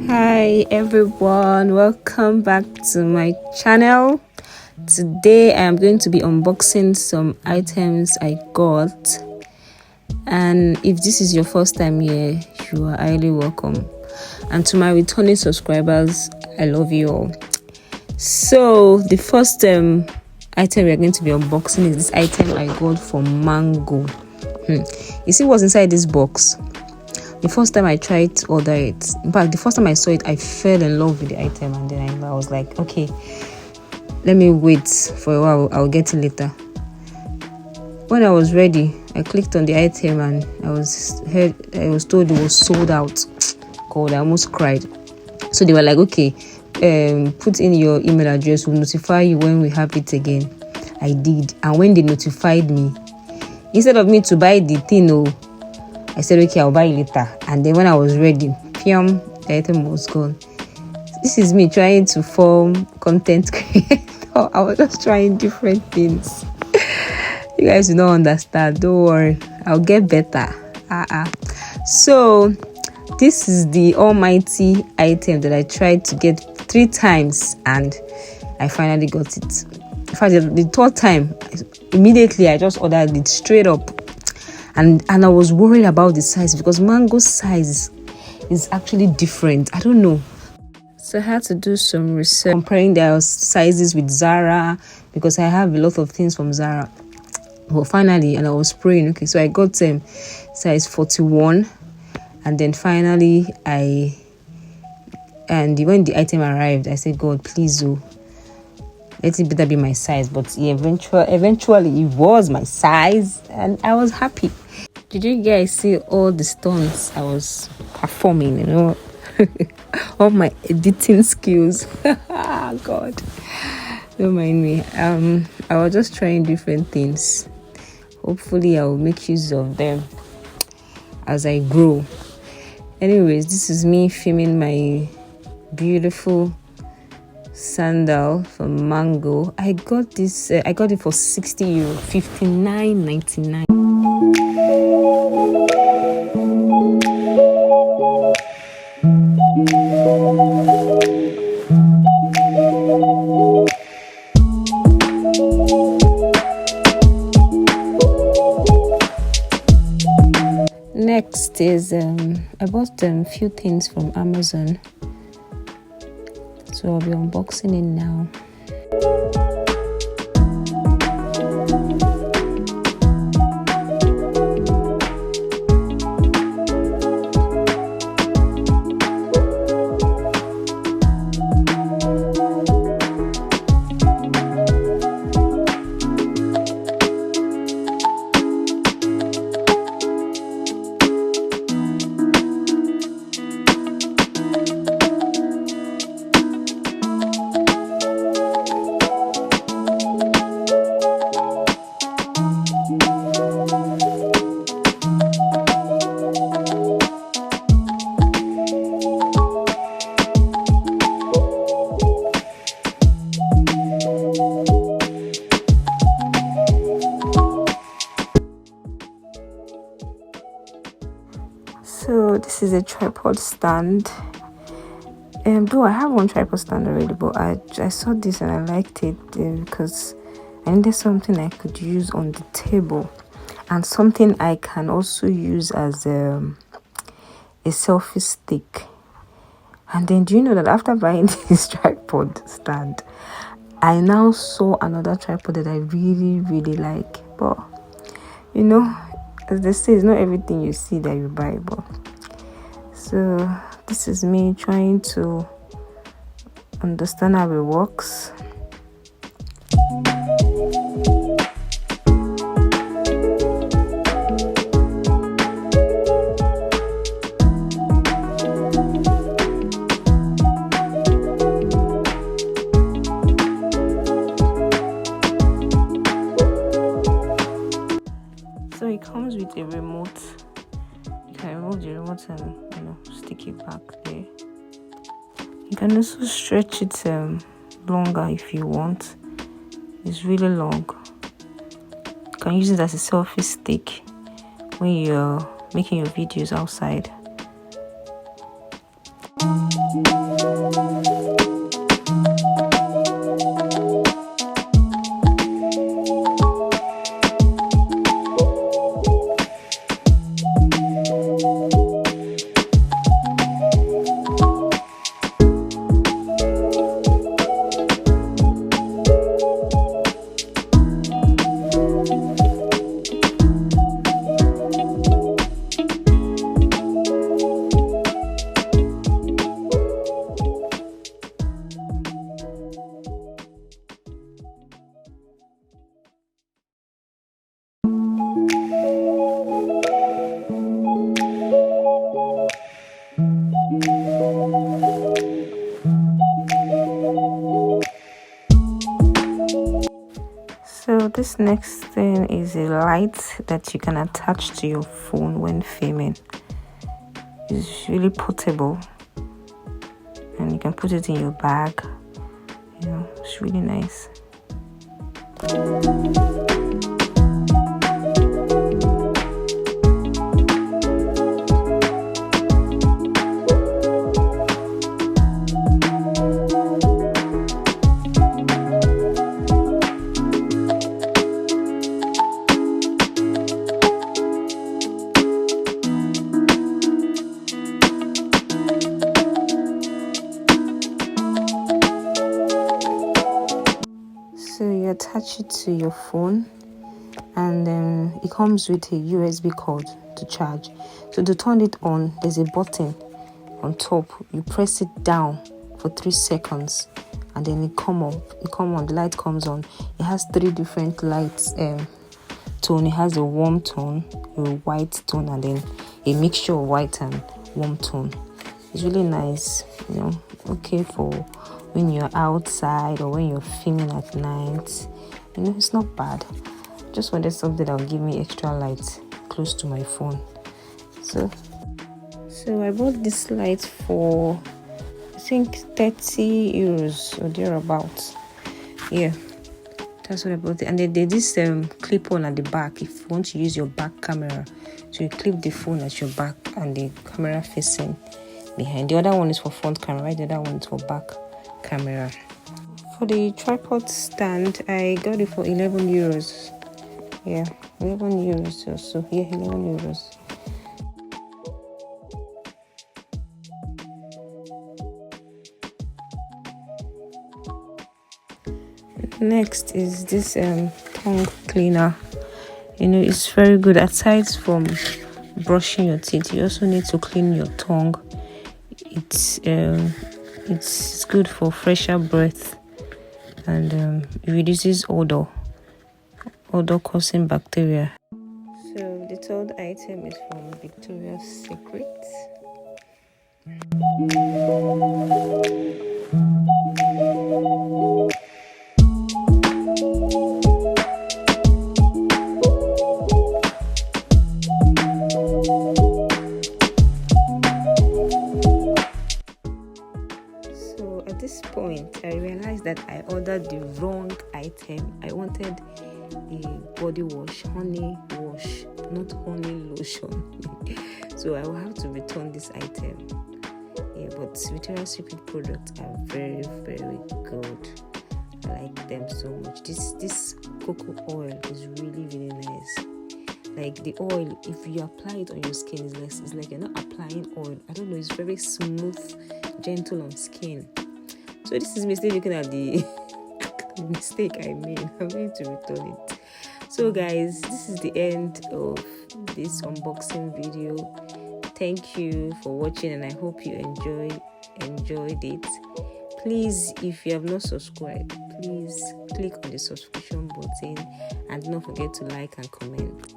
Hi everyone, welcome back to my channel. Today I am going to be unboxing some items I got, and if this is your first time here, you are highly welcome, and to my returning subscribers, I love you all. So the first item we're going to be unboxing is this item I got from Mango. You see what's inside this box? The first time I tried to order it, in fact the first time I saw it, I fell in love with the item, and then I was like, okay, let me wait for a while, I'll get it later. When I was ready, I clicked on the item and I was told it was sold out. God, I almost cried. So they were like, okay, put in your email address, we'll notify you when we have it again. I did, and when they notified me, instead of me to buy the thing, I said, okay, I'll buy it later. And then when I was ready, the item was gone. This is me trying to form content creator. I was just trying different things. You guys will not understand. Don't worry. I'll get better. So, this is the almighty item that I tried to get 3 times and I finally got it. In fact, the third time, immediately I just ordered it straight up. And I was worried about the size because Mango's size is actually different. I don't know. So I had to do some research comparing their sizes with Zara because I have a lot of things from Zara. But finally, and I was praying, okay, so I got size 41, and then finally when the item arrived, I said, God, please let it better be my size. But eventually it was my size and I was happy. Did you guys see all the stunts I was performing, all my editing skills? God, don't mind me. I was just trying different things. Hopefully I will make use of them as I grow. Anyways, this is me filming my beautiful sandal from Mango. I got this I got it for €60, 59.99. Next is I bought a few things from Amazon, so I'll be unboxing it now. So this is a tripod stand. Though I have one tripod stand already, but I saw this and I liked it because I needed something I could use on the table and something I can also use as a selfie stick. And then do you know that after buying this tripod stand, I now saw another tripod that I really, really like. But as they say, it's not everything you see that you buy. But so this is me trying to understand how it works. So it comes with a remote. You can remove the remote and stick it back there. You can also stretch it longer if you want. It's really long. You can use it as a selfie stick when you're making your videos outside. So this next thing is a light that you can attach to your phone when filming. It's really portable and you can put it in your bag. You know, it's really nice. So you attach it to your phone and it comes with a USB cord to charge. So to turn it on, there's a button on top. You press it down for 3 seconds and then it come on, the light comes on. It has 3 different lights tone. It has a warm tone, a white tone, and then a mixture of white and warm tone. It's really nice, you know, okay for when you're outside or when you're filming at night. You know, it's not bad. Just wanted something that will give me extra light close to my phone. So I bought this light for I think 30 euros or thereabouts. Yeah, that's what I bought. And then there's this clip on at the back if you want to use your back camera. So you clip the phone at your back and the camera facing behind. The other one is for front camera, right? The other one is for back camera. For the tripod stand, I got it for 11 euros. Yeah, 11 euros or so. Yeah, 11 euros. Next is this tongue cleaner. You know, it's very good. Aside from brushing your teeth, you also need to clean your tongue. It's good for fresher breath and it reduces odor causing bacteria. So the third item is from Victoria's Secret. At this point, I realized that I ordered the wrong item. I wanted a body wash, honey wash, not honey lotion. So I will have to return this item. Yeah, but Victoria's Secret products are very, very good. I like them so much. This cocoa oil is really, really nice. Like the oil, if you apply it on your skin, it's like you're not applying oil. I don't know, it's very smooth, gentle on skin. So this is me still looking at the mistake I made. I'm going to return it. So guys, this is the end of this unboxing video. Thank you for watching and I hope you enjoyed it. Please, if you have not subscribed, please click on the subscription button and don't forget to like and comment.